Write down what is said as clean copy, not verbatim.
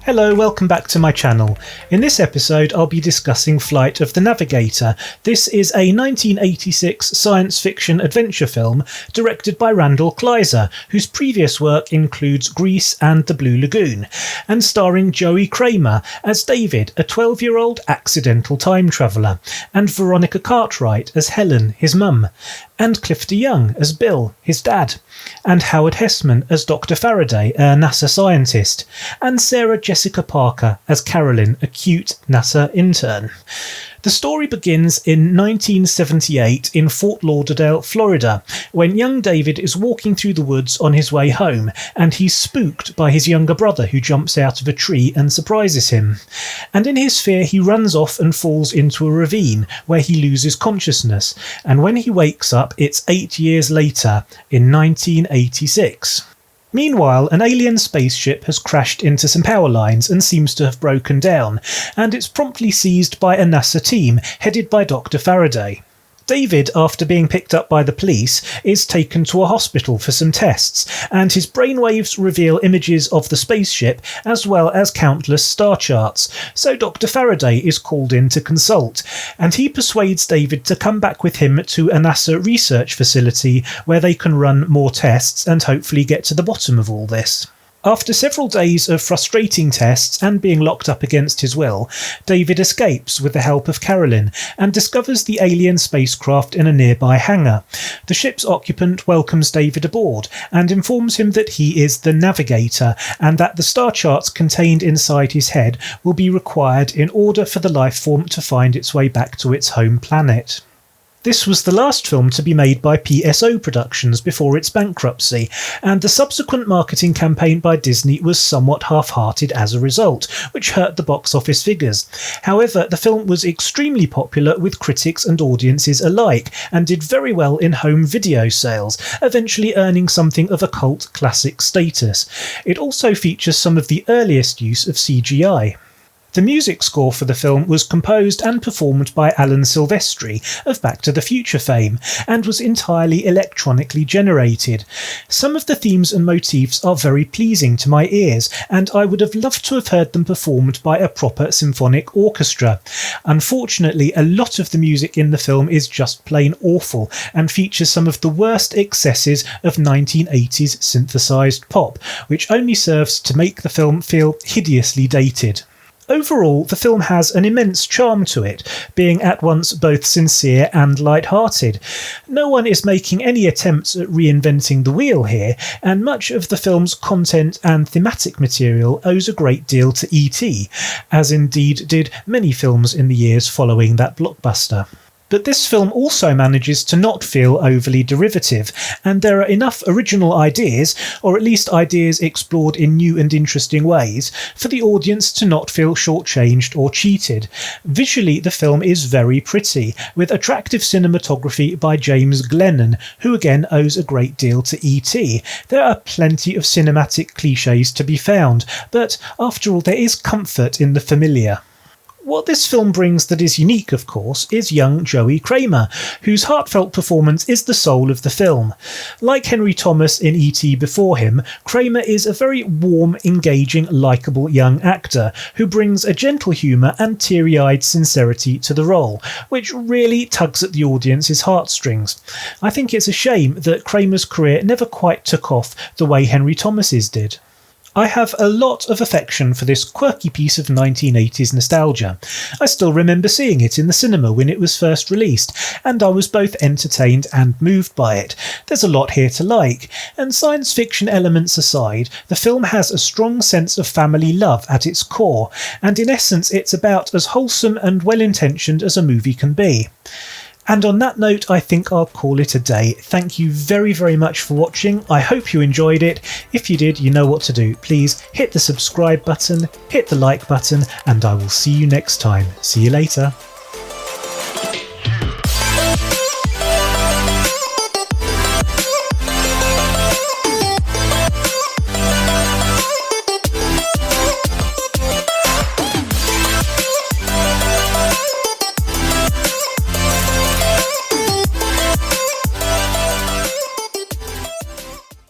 Hello, welcome back to my channel. In this episode I'll be discussing Flight of the Navigator. This is a 1986 science fiction adventure film directed by Randal Kleiser, whose previous work includes Grease and The Blue Lagoon, and starring Joey Cramer as David, a 12-year-old accidental time traveller, and Veronica Cartwright as Helen, his mum, and Clifton Young as Bill, his dad, and Howard Hesseman as Dr. Faraday, a NASA scientist, and Sarah Jessica Parker as Carolyn, a cute NASA intern. The story begins in 1978 in Fort Lauderdale, Florida, when young David is walking through the woods on his way home, and he's spooked by his younger brother who jumps out of a tree and surprises him. And in his fear he runs off and falls into a ravine where he loses consciousness, and when he wakes up it's 8 years later, in 1986. Meanwhile, an alien spaceship has crashed into some power lines and seems to have broken down, and it's promptly seized by a NASA team headed by Dr. Faraday. David, after being picked up by the police, is taken to a hospital for some tests, and his brainwaves reveal images of the spaceship as well as countless star charts, so Dr. Faraday is called in to consult, and he persuades David to come back with him to a NASA research facility where they can run more tests and hopefully get to the bottom of all this. After several days of frustrating tests and being locked up against his will, David escapes with the help of Carolyn and discovers the alien spacecraft in a nearby hangar. The ship's occupant welcomes David aboard and informs him that he is the Navigator and that the star charts contained inside his head will be required in order for the life form to find its way back to its home planet. This was the last film to be made by PSO Productions before its bankruptcy, and the subsequent marketing campaign by Disney was somewhat half-hearted as a result, which hurt the box office figures. However, the film was extremely popular with critics and audiences alike, and did very well in home video sales, eventually earning something of a cult classic status. It also features some of the earliest use of CGI. The music score for the film was composed and performed by Alan Silvestri of Back to the Future fame, and was entirely electronically generated. Some of the themes and motifs are very pleasing to my ears, and I would have loved to have heard them performed by a proper symphonic orchestra. Unfortunately, a lot of the music in the film is just plain awful, and features some of the worst excesses of 1980s synthesized pop, which only serves to make the film feel hideously dated. Overall, the film has an immense charm to it, being at once both sincere and light-hearted. No one is making any attempts at reinventing the wheel here, and much of the film's content and thematic material owes a great deal to E.T., as indeed did many films in the years following that blockbuster. But this film also manages to not feel overly derivative, and there are enough original ideas, or at least ideas explored in new and interesting ways, for the audience to not feel shortchanged or cheated. Visually, the film is very pretty, with attractive cinematography by James Glennon, who again owes a great deal to E.T. There are plenty of cinematic cliches to be found, but after all there is comfort in the familiar. What this film brings that is unique, of course, is young Joey Cramer, whose heartfelt performance is the soul of the film. Like Henry Thomas in E.T. before him, Cramer is a very warm, engaging, likeable young actor who brings a gentle humour and teary-eyed sincerity to the role, which really tugs at the audience's heartstrings. I think it's a shame that Cramer's career never quite took off the way Henry Thomas's did. I have a lot of affection for this quirky piece of 1980s nostalgia. I still remember seeing it in the cinema when it was first released, and I was both entertained and moved by it. There's a lot here to like, and science fiction elements aside, the film has a strong sense of family love at its core, and in essence it's about as wholesome and well-intentioned as a movie can be. And on that note, I think I'll call it a day. Thank you very, very much for watching. I hope you enjoyed it. If you did, you know what to do. Please hit the subscribe button, hit the like button, and I will see you next time. See you later.